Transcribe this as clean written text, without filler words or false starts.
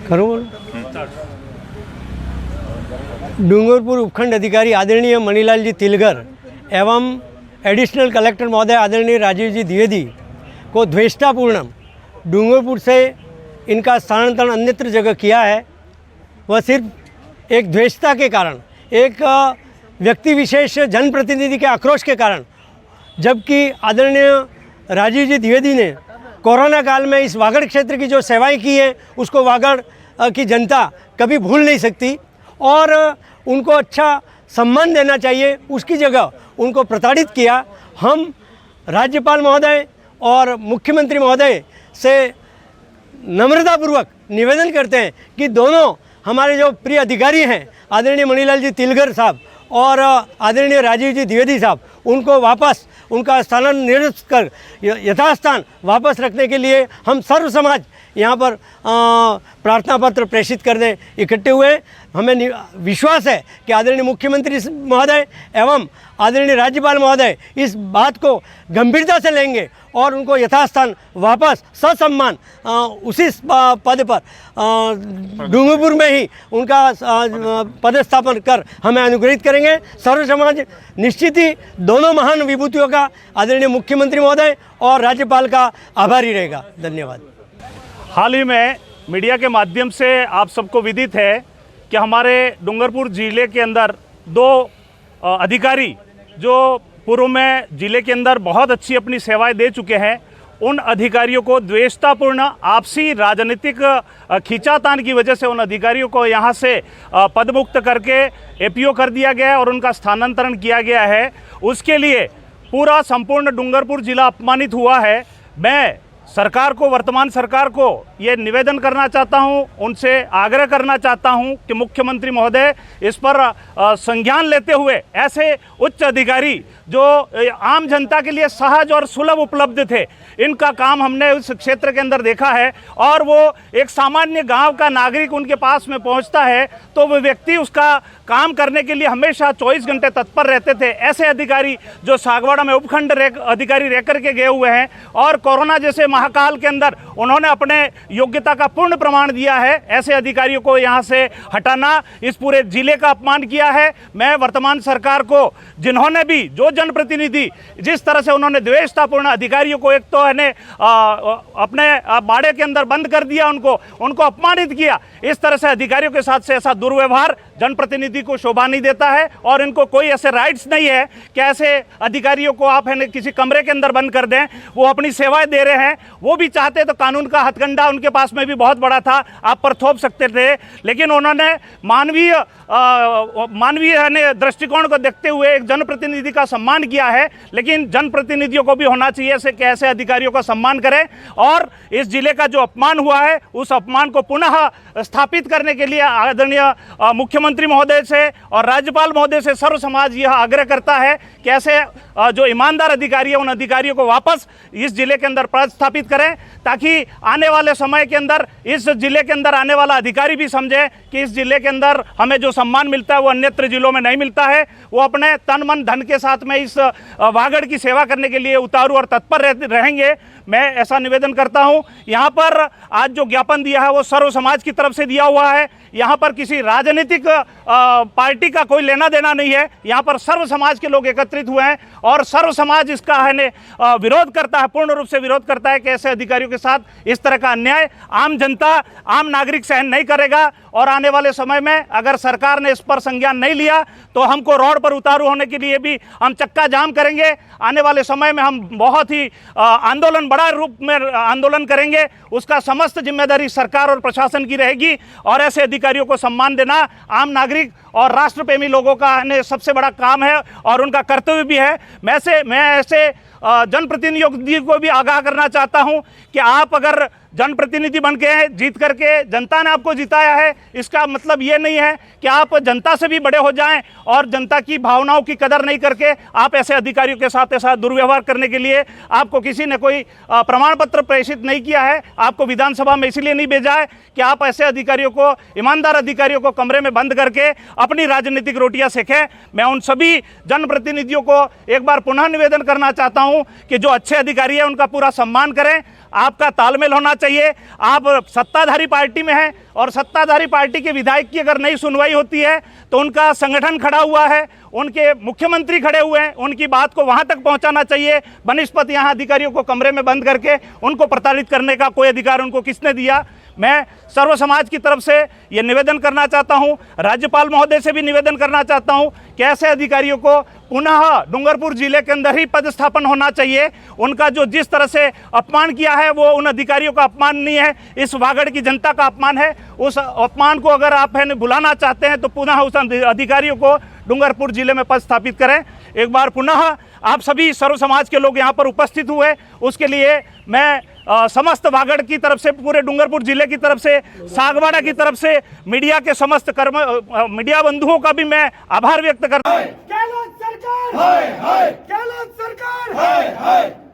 खरो बोलो। डूंगरपुर उपखंड अधिकारी आदरणीय मणिलाल जी तिलगर एवं एडिशनल कलेक्टर महोदय आदरणीय राजीव जी द्विवेदी को द्वेषतापूर्ण डूंगरपुर से इनका स्थानांतरण अन्यत्र जगह किया है। वह सिर्फ एक द्वेषता के कारण, एक व्यक्ति विशेष जनप्रतिनिधि के आक्रोश के कारण, जबकि आदरणीय राजीव जी द्विवेदी ने कोरोना काल में इस वागड़ क्षेत्र की जो सेवाएं की हैं उसको वागड़ की जनता कभी भूल नहीं सकती और उनको अच्छा सम्मान देना चाहिए। उसकी जगह उनको प्रताड़ित किया। हम राज्यपाल महोदय और मुख्यमंत्री महोदय से नम्रतापूर्वक निवेदन करते हैं कि दोनों हमारे जो प्रिय अधिकारी हैं आदरणीय मणिलाल जी तिलगर साहब और आदरणीय राजीव जी द्विवेदी साहब, उनको वापस उनका स्थानांतरण निरस्त कर यथास्थान वापस रखने के लिए हम सर्व समाज यहाँ पर प्रार्थना पत्र प्रेषित करने इकट्ठे हुए। हमें विश्वास है कि आदरणीय मुख्यमंत्री महोदय एवं आदरणीय राज्यपाल महोदय इस बात को गंभीरता से लेंगे और उनको यथास्थान वापस ससम्मान उसी पद पर डूंगरपुर में ही उनका पदस्थापन कर हमें अनुग्रहित करेंगे। सर्व समाज निश्चित ही दोनों महान विभूतियों का, आदरणीय मुख्यमंत्री महोदय और राज्यपाल का आभारी रहेगा। धन्यवाद। हाल ही में मीडिया के माध्यम से आप सबको विदित है कि हमारे डूंगरपुर ज़िले के अंदर दो अधिकारी जो पूर्व में ज़िले के अंदर बहुत अच्छी अपनी सेवाएं दे चुके हैं, उन अधिकारियों को द्वेषतापूर्ण आपसी राजनीतिक खींचातान की वजह से उन अधिकारियों को यहां से पदमुक्त करके एपीओ कर दिया गया है और उनका स्थानांतरण किया गया है। उसके लिए पूरा संपूर्ण डूंगरपुर ज़िला अपमानित हुआ है। मैं सरकार को, वर्तमान सरकार को ये निवेदन करना चाहता हूँ, उनसे आग्रह करना चाहता हूँ कि मुख्यमंत्री महोदय इस पर संज्ञान लेते हुए ऐसे उच्च अधिकारी जो आम जनता के लिए सहज और सुलभ उपलब्ध थे, इनका काम हमने उस क्षेत्र के अंदर देखा है और वो एक सामान्य गांव का नागरिक उनके पास में पहुंचता है तो वो व्यक्ति उसका काम करने के लिए हमेशा 24 घंटे तत्पर रहते थे। ऐसे अधिकारी जो सागवाड़ा में उपखंड अधिकारी रह करके गए हुए हैं और कोरोना जैसे महाकाल के अंदर उन्होंने अपने योग्यता का पूर्ण प्रमाण दिया है, ऐसे अधिकारियों को यहाँ से हटाना इस पूरे जिले का अपमान किया है। मैं वर्तमान सरकार को, जिन्होंने भी जो जनप्रतिनिधि जिस तरह से उन्होंने द्वेषतापूर्ण अधिकारियों को एक तो है अपने बाड़े के अंदर बंद कर दिया, उनको अपमानित किया, इस तरह से अधिकारियों के साथ से ऐसा दुर्व्यवहार जनप्रतिनिधि को शोभा नहीं देता है और इनको कोई ऐसे राइट्स नहीं है कि ऐसे अधिकारियों को आप है किसी कमरे के अंदर बंद कर दें। वो अपनी सेवाएं दे रहे हैं, वो भी चाहते तो कानून का हथकंडा उनके पास में भी बहुत बड़ा था, आप पर थोप सकते थे, लेकिन उन्होंने मानवीय दृष्टिकोण को देखते हुए एक जनप्रतिनिधि का सम्मान किया है। लेकिन जनप्रतिनिधियों को भी होना चाहिए ऐसे कि ऐसे अधिकारियों का सम्मान करें और इस जिले का जो अपमान हुआ है उस अपमान को पुनः स्थापित करने के लिए आदरणीय मुख्यमंत्री महोदय से और राज्यपाल महोदय से सर्व समाज यह आग्रह करता है कि ऐसे जो ईमानदार अधिकारी है उन अधिकारियों को वापस इस जिले के अंदर प्रस्थापित करें, ताकि आने वाले समय के अंदर इस जिले के अंदर आने वाला अधिकारी भी समझे कि इस जिले के अंदर हमें जो सम्मान मिलता है वो अन्यत्र जिलों में नहीं मिलता है। वो अपने तन मन धन के साथ में इस वागड़ की सेवा करने के लिए उतारू और तत्पर रहेंगे। मैं ऐसा निवेदन करता हूं। यहाँ पर आज जो ज्ञापन दिया है वो सर्व समाज की तरफ से दिया हुआ है। यहाँ पर किसी राजनीतिक पार्टी का कोई लेना देना नहीं है। यहाँ पर सर्व समाज के लोग एकत्रित हुए हैं और सर्व समाज इसका है विरोध करता है, पूर्ण रूप से विरोध करता है कि ऐसे अधिकारियों के साथ इस तरह का अन्याय आम जनता, आम नागरिक सहन नहीं करेगा। और आने वाले समय में अगर सरकार ने इस पर संज्ञान नहीं लिया तो हमको रोड पर उतारू होने के लिए भी हम चक्का जाम करेंगे। आने वाले समय में हम बहुत ही आंदोलन, बड़ा रूप में आंदोलन करेंगे। उसका समस्त जिम्मेदारी सरकार और प्रशासन की रहेगी और ऐसे अधिकारियों को सम्मान देना आम नागरिक और राष्ट्रप्रेमी लोगों का सबसे बड़ा काम है और उनका कर्तव्य भी है। मैं ऐसे जनप्रतिनिधियों को भी आगाह करना चाहता हूं कि आप अगर जनप्रतिनिधि बन के जीत करके जनता ने आपको जिताया है, इसका मतलब ये नहीं है कि आप जनता से भी बड़े हो जाएं और जनता की भावनाओं की कदर नहीं करके आप ऐसे अधिकारियों के साथ ऐसा दुर्व्यवहार करने के लिए आपको किसी ने कोई प्रमाण पत्र प्रेषित नहीं किया है, आपको विधानसभा में इसलिए नहीं भेजा है कि आप ऐसे अधिकारियों को, ईमानदार अधिकारियों को कमरे में बंद करके अपनी राजनीतिक रोटियां सेकें। मैं उन सभी जनप्रतिनिधियों को एक बार पुनः निवेदन करना चाहता हूं कि जो अच्छे अधिकारी हैं उनका पूरा सम्मान करें। आपका तालमेल होना चाहिए। आप सत्ताधारी पार्टी में हैं और सत्ताधारी पार्टी के विधायक की अगर नहीं सुनवाई होती है तो उनका संगठन खड़ा हुआ है, उनके मुख्यमंत्री खड़े हुए हैं, उनकी बात को वहां तक पहुंचाना चाहिए। बनिस्पत यहाँ अधिकारियों को कमरे में बंद करके उनको प्रताड़ित करने का कोई अधिकार उनको किसने दिया? मैं सर्व समाज की तरफ से ये निवेदन करना चाहता हूँ, राज्यपाल महोदय से भी निवेदन करना चाहता हूँ कि ऐसे अधिकारियों को पुनः डूंगरपुर जिले के अंदर ही पदस्थापन होना चाहिए। उनका जो जिस तरह से अपमान किया है वो उन अधिकारियों का अपमान नहीं है, इस वागड़ की जनता का अपमान है। उस अपमान को अगर आप है बुलाना चाहते हैं तो पुनः उस अधिकारियों को डूंगरपुर जिले में पदस्थापित करें। एक बार पुनः आप सभी सर्व समाज के लोग यहाँ पर उपस्थित हुए, उसके लिए मैं समस्त वागड़ की तरफ से, पूरे डूंगरपुर जिले की तरफ से, सागवाड़ा की तरफ से, मीडिया के समस्त मीडिया बंधुओं का भी मैं आभार व्यक्त करता हूँ। गहलोत सरकार, गहलोत सरकार,